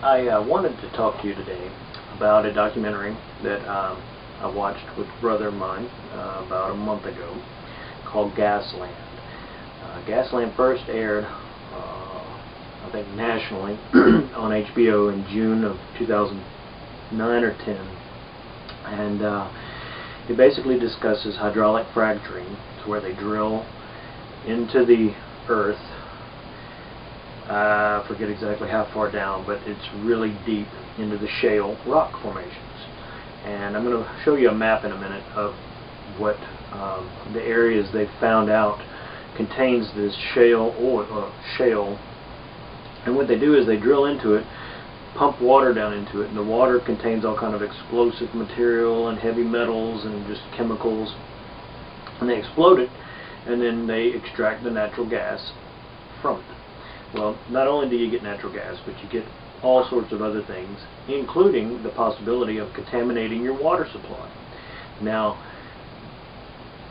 I wanted to talk to you today about a documentary that I watched with a brother of mine about a month ago called Gasland. Gasland first aired, I think nationally, on HBO in June of 2009 or 10. And it basically discusses hydraulic fracturing. It's where they drill into the earth. I forget exactly how far down, but it's really deep into the shale rock formations. And I'm going to show you a map in a minute of what the areas they've found out contains this shale oil, shale. And what they do is they drill into it, pump water down into it, and the water contains all kind of explosive material and heavy metals and just chemicals. And they explode it, and then they extract the natural gas from it. Well, not only do you get natural gas, but you get all sorts of other things, including the possibility of contaminating your water supply. Now,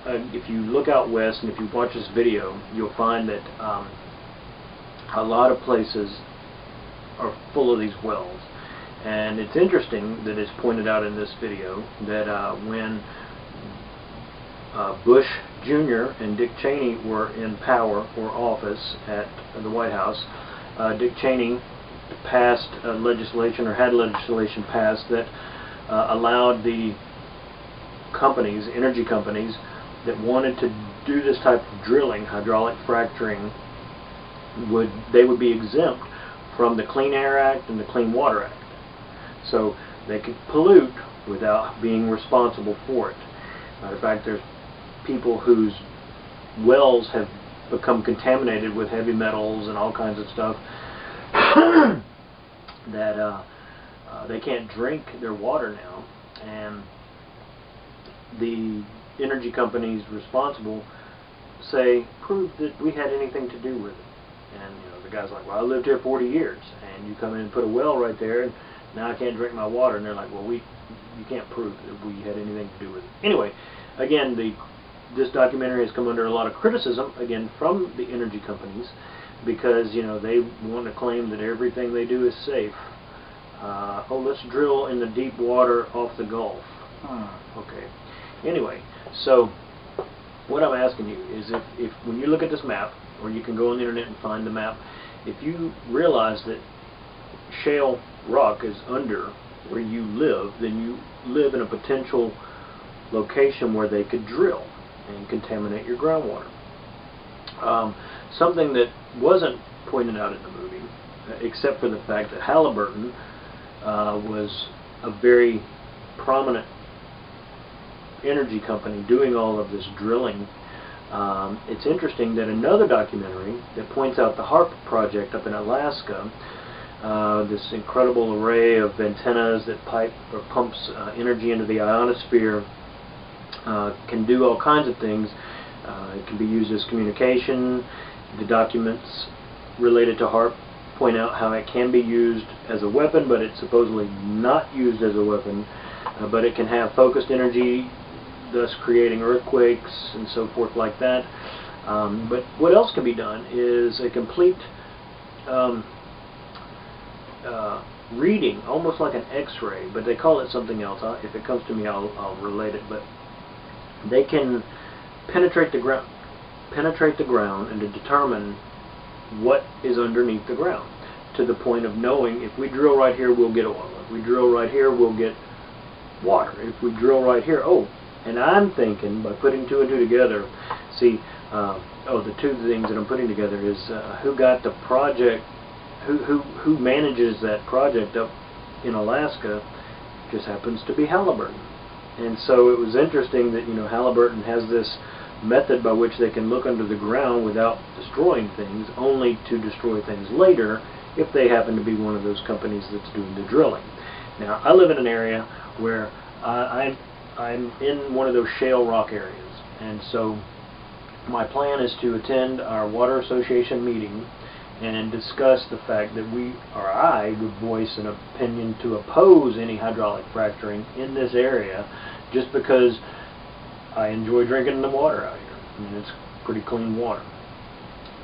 if you look out west and if you watch this video, you'll find that a lot of places are full of these wells. And it's interesting that it's pointed out in this video that when Bush Jr. and Dick Chaney were in power or office at the White House, Dick Chaney passed legislation, or had legislation passed, that allowed the companies, energy companies, that wanted to do this type of drilling, hydraulic fracturing, they would be exempt from the Clean Air Act and the Clean Water Act. So they could pollute without being responsible for it. Matter of fact, there's people whose wells have become contaminated with heavy metals and all kinds of stuff that they can't drink their water now, and the energy companies responsible say, prove that we had anything to do with it. And the guy's like, well, I lived here 40 years and you come in and put a well right there and now I can't drink my water. And they're like, well, you can't prove that we had anything to do with it. Anyway, again, this documentary has come under a lot of criticism, again, from the energy companies, because they want to claim that everything they do is safe. Oh, let's drill in the deep water off the Gulf. Okay. Anyway, so what I'm asking you is, if when you look at this map, or you can go on the internet and find the map, if you realize that shale rock is under where you live, then you live in a potential location where they could drill and contaminate your groundwater. Something that wasn't pointed out in the movie, except for the fact that Halliburton was a very prominent energy company doing all of this drilling. It's interesting that another documentary that points out the HAARP project up in Alaska, this incredible array of antennas that pipe or pumps energy into the ionosphere, can do all kinds of things. It can be used as communication. The documents related to HAARP point out how it can be used as a weapon, but it's supposedly not used as a weapon, but it can have focused energy, thus creating earthquakes and so forth like that. But what else can be done is a complete reading, almost like an X-ray, but they call it something else. If it comes to me, I'll relate it. But they can penetrate the ground and to determine what is underneath the ground, to the point of knowing, if we drill right here, we'll get oil. If we drill right here, we'll get water. If we drill right here, and I'm thinking, by putting two and two together, see, the two things that I'm putting together is who got the project, who manages that project up in Alaska, just happens to be Halliburton. And so it was interesting that Halliburton has this method by which they can look under the ground without destroying things, only to destroy things later if they happen to be one of those companies that's doing the drilling. Now, I live in an area where I'm in one of those shale rock areas, and so my plan is to attend our Water Association meeting and discuss the fact that I would voice an opinion to oppose any hydraulic fracturing in this area, just because I enjoy drinking the water out here. I mean, it's pretty clean water.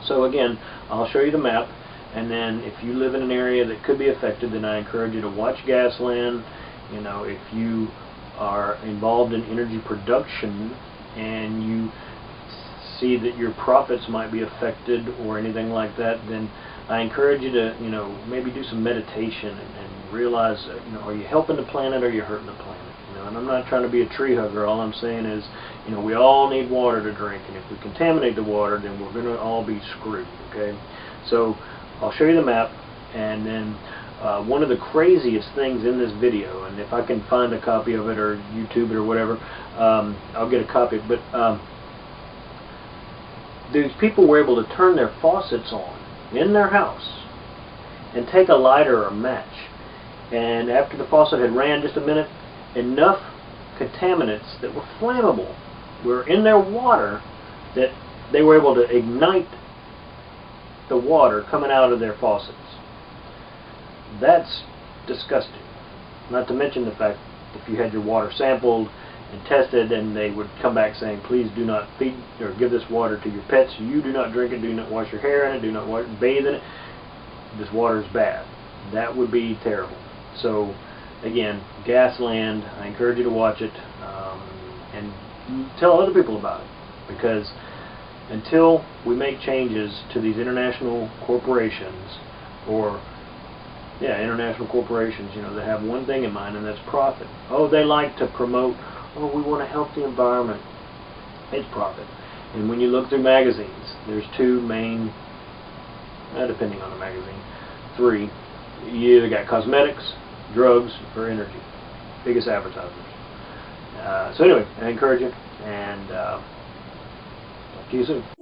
So again, I'll show you the map. And then if you live in an area that could be affected, then I encourage you to watch Gasland. You know, if you are involved in energy production and you see that your profits might be affected or anything like that, then I encourage you to, you know, maybe do some meditation and realize, you know, are you helping the planet or are you hurting the planet? You know, and I'm not trying to be a tree hugger. All I'm saying is, you know, we all need water to drink, and if we contaminate the water, then we're going to all be screwed. Okay, so I'll show you the map, and then one of the craziest things in this video, and if I can find a copy of it or YouTube it or whatever, I'll get a copy. But these people were able to turn their faucets on in their house and take a lighter or a match, and after the faucet had ran just a minute, enough contaminants that were flammable were in their water that they were able to ignite the water coming out of their faucets. That's disgusting. Not to mention the fact if you had your water sampled and tested, and they would come back saying, please do not feed or give this water to your pets, you do not drink it, do not wash your hair in it, do not bathe in it, this water is bad. That would be terrible. So again, Gasland, I encourage you to watch it, and tell other people about it, because until we make changes to these international corporations, or international corporations, you know, they have one thing in mind, and that's profit. Oh, they like to promote, oh, we want to help the environment. It's profit. And when you look through magazines, there's two main, depending on the magazine, three. You either got cosmetics, drugs, or energy. Biggest advertisers. So anyway, I encourage you, and talk to you soon.